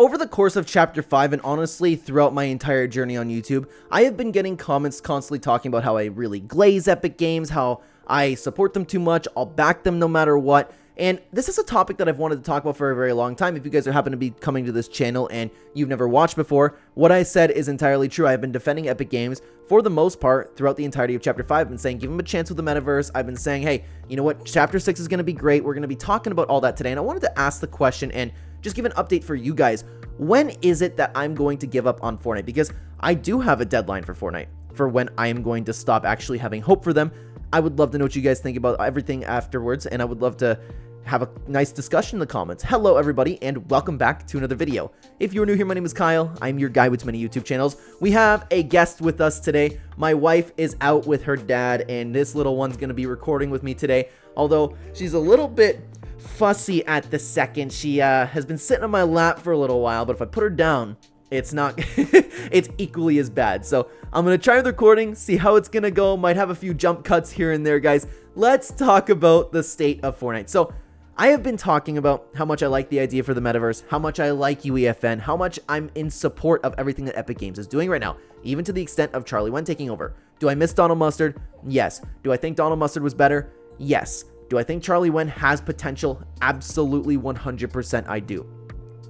over the course of Chapter 5, and honestly throughout my entire journey on YouTube, I have been getting comments constantly talking about how I really glaze Epic Games, how I support them too much, I'll back them no matter what. And this is a topic that I've wanted to talk about for a very long time. If you guys are happen to be coming to this channel and you've never watched before, what I said is entirely true. I've been defending Epic Games for the most part throughout the entirety of Chapter 5. I've been saying give them a chance with the metaverse. I've been saying, hey, you know what, Chapter 6 is going to be great. We're going to be talking about all that today. And I wanted to ask the question and just give an update for you guys. When is it that I'm going to give up on Fortnite? Because I do have a deadline for Fortnite, for when I am going to stop actually having hope for them. I would love to know what you guys think about everything afterwards, and I would love to have a nice discussion in the comments. Hello everybody, and welcome back to another video. If you're new here, my name is Kyle. I'm your guy with many YouTube channels. We have a guest with us today. My wife is out with her dad, and this little one's going to be recording with me today. Although she's a little bit fussy at the second. She has been sitting on my lap for a little while, but if I put her down, it's not it's equally as bad. So I'm gonna try the recording, see how it's gonna go. Might have a few jump cuts here and there, guys. Let's talk about the state of Fortnite. So I have been talking about how much I like the idea for the metaverse, how much I like UEFN, how much I'm in support of everything that Epic Games is doing right now, even to the extent of Charlie Wen taking over. Do I miss Donald Mustard? Yes. Do I think Donald Mustard was better? Yes. Do I think Charlie Wen has potential? Absolutely 100% I do.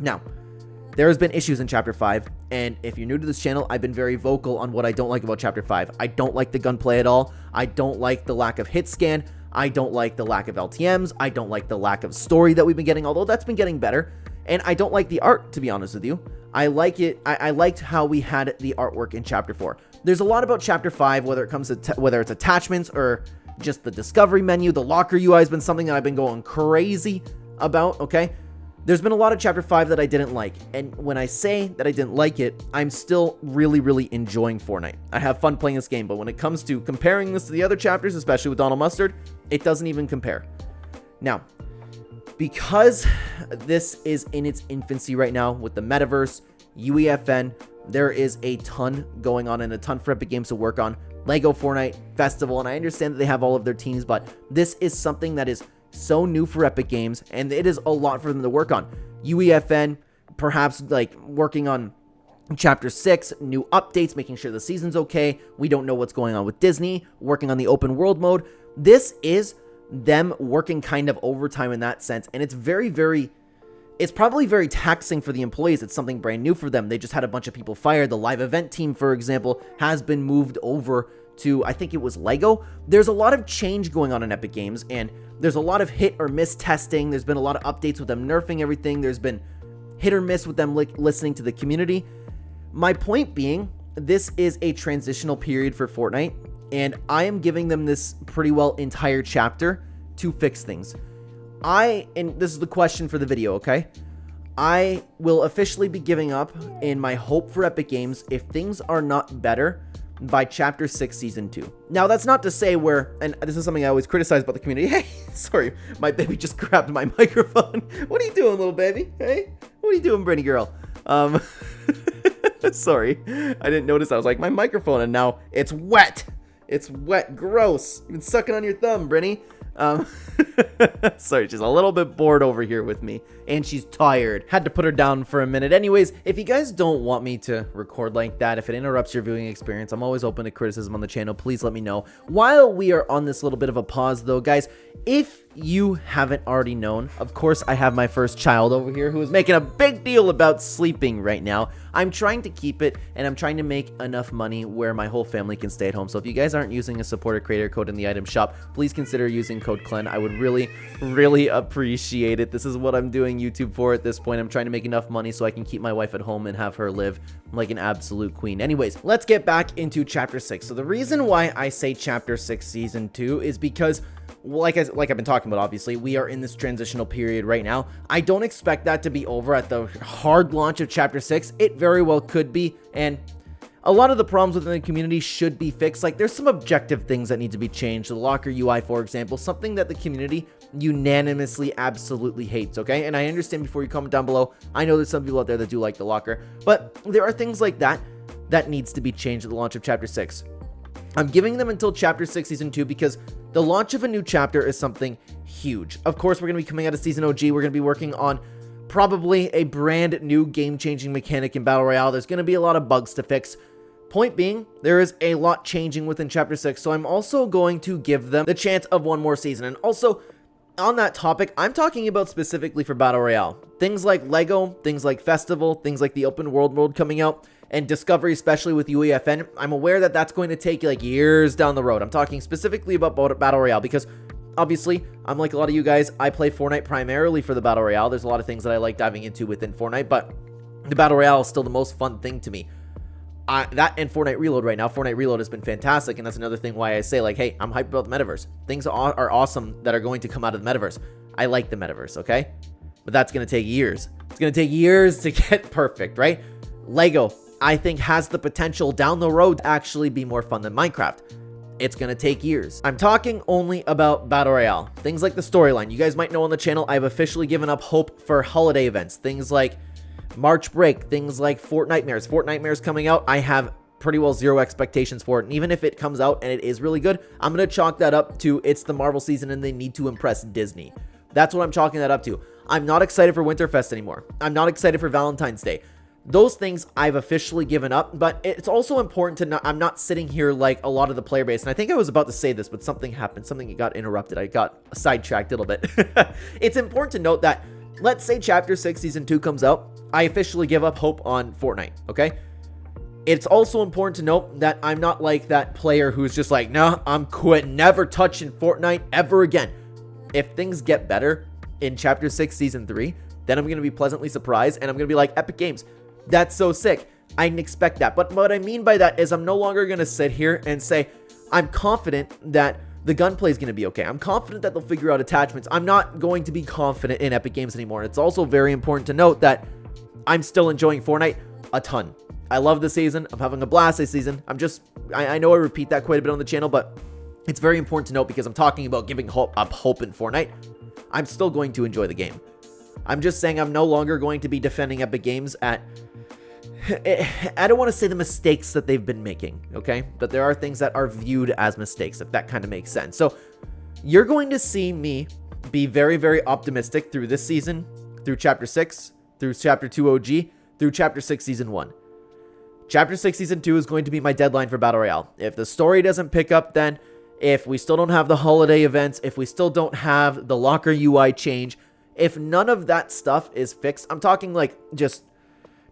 Now, there has been issues in Chapter 5, and if you're new to this channel, I've been very vocal on what I don't like about Chapter 5. I don't like the gunplay at all. I don't like the lack of hit scan. I don't like the lack of LTMs. I don't like the lack of story that we've been getting, although that's been getting better. And I don't like the art, to be honest with you. I like it. I liked how we had the artwork in Chapter 4. There's a lot about Chapter 5, whether it comes to whether it's attachments or just the discovery menu. The locker UI has been something that I've been going crazy about, okay? There's been a lot of Chapter 5 that I didn't like, and when I say that I didn't like it, I'm still really enjoying Fortnite. I have fun playing this game, but when it comes to comparing this to the other chapters, especially with Donald Mustard, it doesn't even compare. Now, because this is in its infancy right now with the metaverse, UEFN, there is a ton going on and a ton for Epic Games to work on. Lego Fortnite Festival, and I understand that they have all of their teams, but this is something that is so new for Epic Games, and it is a lot for them to work on. UEFN, perhaps like working on Chapter 6, new updates, making sure the season's okay. We don't know what's going on with Disney, working on the open world mode. This is them working kind of overtime in that sense, and it's it's probably very taxing for the employees. It's something brand new for them. They just had a bunch of people fired. The live event team, for example, has been moved over to, I think it was Lego. There's a lot of change going on in Epic Games, and there's a lot of hit or miss testing. There's been a lot of updates with them nerfing everything. There's been hit or miss with them listening to the community. My point being, this is a transitional period for Fortnite, and I am giving them this pretty well entire chapter to fix things. And this is the question for the video, okay? I will officially be giving up in my hope for Epic Games if things are not better by Chapter 6 Season 2. Now, that's not to say and this is something I always criticize about the community. Hey, sorry, my baby just grabbed my microphone. What are you doing, little baby? Hey, what are you doing, Brittany girl? Sorry, I didn't notice. I was like, my microphone, and now it's wet. It's wet, gross. You've been sucking on your thumb, Brittany. Sorry, she's a little bit bored over here with me, and she's tired. Had to put her down for a minute. Anyways, if you guys don't want me to record like that, if it interrupts your viewing experience, I'm always open to criticism on the channel. Please let me know. While we are on this little bit of a pause though, guys, if you haven't already known, of course, I have my first child over here who is making a big deal about sleeping right now. I'm trying to keep it, and I'm trying to make enough money where my whole family can stay at home. So if you guys aren't using a supporter creator code in the item shop, please consider using code Clen. I would really appreciate it. This is what I'm doing YouTube for at this point. I'm trying to make enough money so I can keep my wife at home and have her live like an absolute queen. Anyways, let's get back into Chapter 6. So the reason why I say Chapter 6 Season 2 is because, like I've been talking about, obviously, we are in this transitional period right now. I don't expect that to be over at the hard launch of Chapter 6. It very well could be, and a lot of the problems within the community should be fixed. Like, there's some objective things that need to be changed. The locker UI, for example, something that the community unanimously absolutely hates, okay? And I understand before you comment down below, I know there's some people out there that do like the locker, but there are things like that that needs to be changed at the launch of Chapter 6. I'm giving them until Chapter 6 Season 2 because the launch of a new chapter is something huge. Of course, we're going to be coming out of Season OG. We're going to be working on probably a brand new game-changing mechanic in Battle Royale. There's going to be a lot of bugs to fix. Point being, there is a lot changing within Chapter 6, so I'm also going to give them the chance of one more season. And also, on that topic, I'm talking about specifically for Battle Royale. Things like Lego, things like Festival, things like the open world mode coming out, and Discovery, especially with UEFN. I'm aware that that's going to take like years down the road. I'm talking specifically about Battle Royale because obviously, I'm like a lot of you guys, I play Fortnite primarily for the Battle Royale. There's a lot of things that I like diving into within Fortnite, but the Battle Royale is still the most fun thing to me. That and Fortnite Reload right now. Fortnite Reload has been fantastic, and that's another thing why I say, like, hey, I'm hyped about the metaverse. Things are awesome that are going to come out of the metaverse. I like the metaverse, okay? But that's going to take years. It's going to take years to get perfect, right? Lego, I think, has the potential down the road to actually be more fun than Minecraft. It's going to take years. I'm talking only about Battle Royale. Things like the storyline. You guys might know on the channel, I've officially given up hope for holiday events. Things like March break, things like Fortnitemares. Fortnitemares coming out, I have pretty well zero expectations for it. And even if it comes out and it is really good, I'm going to chalk that up to it's the Marvel season and they need to impress Disney. That's what I'm chalking that up to. I'm not excited for Winterfest anymore. I'm not excited for Valentine's Day. Those things I've officially given up, but it's also important to I'm not sitting here like a lot of the player base. And I think I was about to say this, but something happened. Something got interrupted. I got sidetracked a little bit. It's important to note that, let's say Chapter 6 Season 2 comes out. I officially give up hope on Fortnite, okay? It's also important to note that I'm not like that player who's just like, nah, I'm quit, never touching Fortnite ever again. If things get better in Chapter 6 Season 3, then I'm going to be pleasantly surprised, and I'm going to be like, Epic Games, that's so sick. I didn't expect that. But what I mean by that is I'm no longer going to sit here and say, I'm confident that the gunplay is going to be okay. I'm confident that they'll figure out attachments. I'm not going to be confident in Epic Games anymore. It's also very important to note that I'm still enjoying Fortnite a ton. I love the season. I'm having a blast this season. I know I repeat that quite a bit on the channel, but it's very important to note because I'm talking about giving up hope in Fortnite. I'm still going to enjoy the game. I'm just saying I'm no longer going to be defending Epic Games at, I don't want to say the mistakes that they've been making, okay? But there are things that are viewed as mistakes, if that kind of makes sense. So you're going to see me be very, very optimistic through this season, through Chapter 6, through Chapter 2 OG, through Chapter 6 Season 1. Chapter 6 Season 2 is going to be my deadline for Battle Royale. If the story doesn't pick up then, if we still don't have the holiday events, if we still don't have the locker UI change, if none of that stuff is fixed, I'm talking like just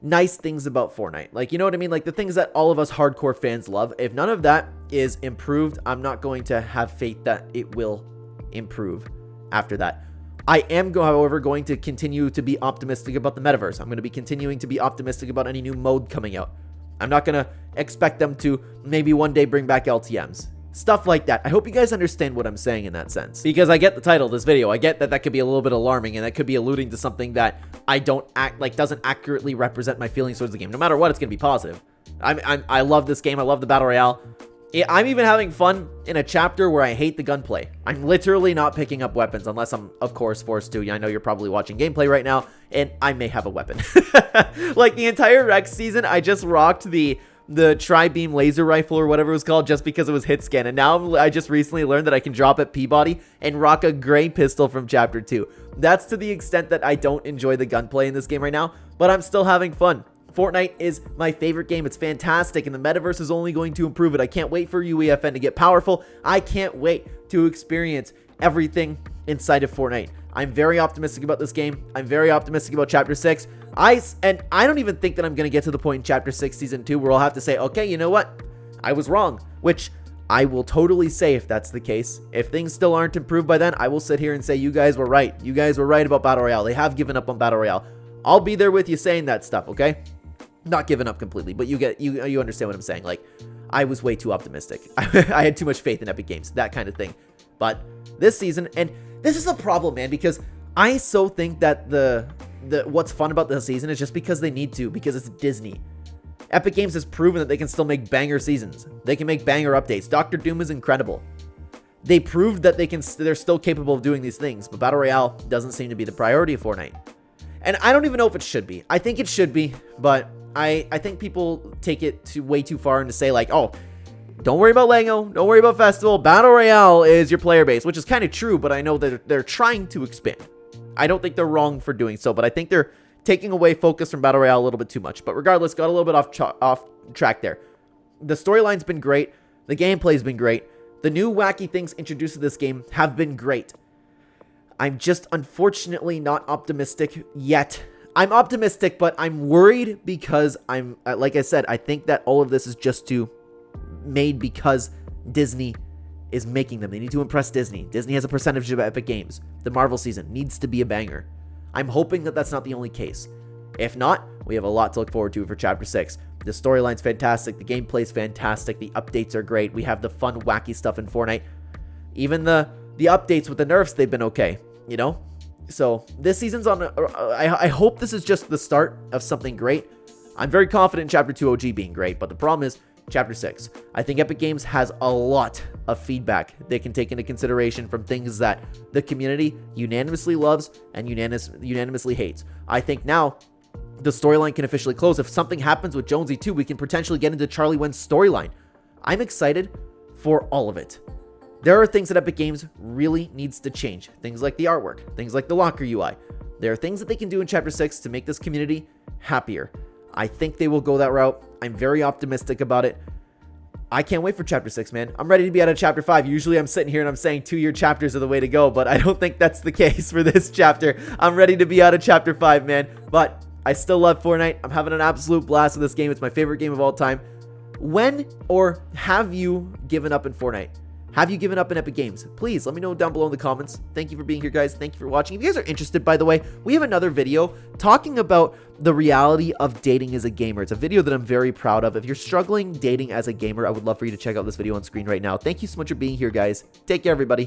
nice things about Fortnite. Like, you know what I mean? Like the things that all of us hardcore fans love. If none of that is improved, I'm not going to have faith that it will improve after that. I am, however, going to continue to be optimistic about the metaverse. I'm going to be continuing to be optimistic about any new mode coming out. I'm not going to expect them to maybe one day bring back LTMs. Stuff like that. I hope you guys understand what I'm saying in that sense. Because I get the title of this video. I get that that could be a little bit alarming and that could be alluding to something that doesn't accurately represent my feelings towards the game. No matter what, it's going to be positive. I love this game. I love the Battle Royale. I'm even having fun in a chapter where I hate the gunplay. I'm literally not picking up weapons unless I'm, of course, forced to. I know you're probably watching gameplay right now, and I may have a weapon. Like the entire Rex season, I just rocked the tri-beam laser rifle or whatever it was called just because it was hit scan. And now I just recently learned that I can drop at Peabody and rock a gray pistol from Chapter 2. That's to the extent that I don't enjoy the gunplay in this game right now, but I'm still having fun. Fortnite is my favorite game. It's fantastic, and the metaverse is only going to improve it. I can't wait for UEFN to get powerful. I can't wait to experience everything inside of Fortnite. I'm very optimistic about this game. I'm very optimistic about Chapter 6. I don't even think that I'm going to get to the point in Chapter 6 Season 2 where I'll have to say, okay, you know what? I was wrong, which I will totally say if that's the case. If things still aren't improved by then, I will sit here and say, you guys were right. You guys were right about Battle Royale. They have given up on Battle Royale. I'll be there with you saying that stuff, okay? Not given up completely, but you understand what I'm saying. Like, I was way too optimistic. I had too much faith in Epic Games, that kind of thing. But this season, and this is a problem, man, because I so think that what's fun about the season is just because they need to, because it's Disney. Epic Games has proven that they can still make banger seasons. They can make banger updates. Doctor Doom is incredible. They proved that they're still capable of doing these things, but Battle Royale doesn't seem to be the priority of Fortnite. And I don't even know if it should be. I think it should be, but I think people take it way too far and to say like, oh, don't worry about Lego, don't worry about Festival, Battle Royale is your player base, which is kind of true, but I know that they're trying to expand. I don't think they're wrong for doing so, but I think they're taking away focus from Battle Royale a little bit too much. But regardless, got a little bit off track there. The storyline's been great. The gameplay's been great. The new wacky things introduced to this game have been great. I'm just unfortunately not optimistic yet. I'm optimistic, but I'm worried because like I said, I think that all of this is just made because Disney is making them. They need to impress Disney. Disney has a percentage of Epic Games. The Marvel season needs to be a banger. I'm hoping that that's not the only case. If not, we have a lot to look forward to for Chapter 6. The storyline's fantastic. The gameplay's fantastic. The updates are great. We have the fun, wacky stuff in Fortnite. Even the updates with the nerfs, they've been okay, you know? So this season's on, I hope this is just the start of something great. I'm very confident in Chapter 2 OG being great, but the problem is Chapter 6. I think Epic Games has a lot of feedback they can take into consideration from things that the community unanimously loves and unanimously hates. I think now the storyline can officially close. If something happens with Jonesy 2, we can potentially get into Charlie Wen's storyline. I'm excited for all of it. There are things that Epic Games really needs to change. Things like the artwork, things like the locker UI. There are things that they can do in Chapter 6 to make this community happier. I think they will go that route. I'm very optimistic about it. I can't wait for Chapter 6, man. I'm ready to be out of Chapter 5. Usually I'm sitting here and I'm saying 2-year chapters are the way to go, but I don't think that's the case for this chapter. I'm ready to be out of Chapter 5, man. But I still love Fortnite. I'm having an absolute blast with this game. It's my favorite game of all time. When or have you given up in Fortnite? Have you given up in Epic Games? Please let me know down below in the comments. Thank you for being here, guys. Thank you for watching. If you guys are interested, by the way, we have another video talking about the reality of dating as a gamer. It's a video that I'm very proud of. If you're struggling dating as a gamer, I would love for you to check out this video on screen right now. Thank you so much for being here, guys. Take care, everybody.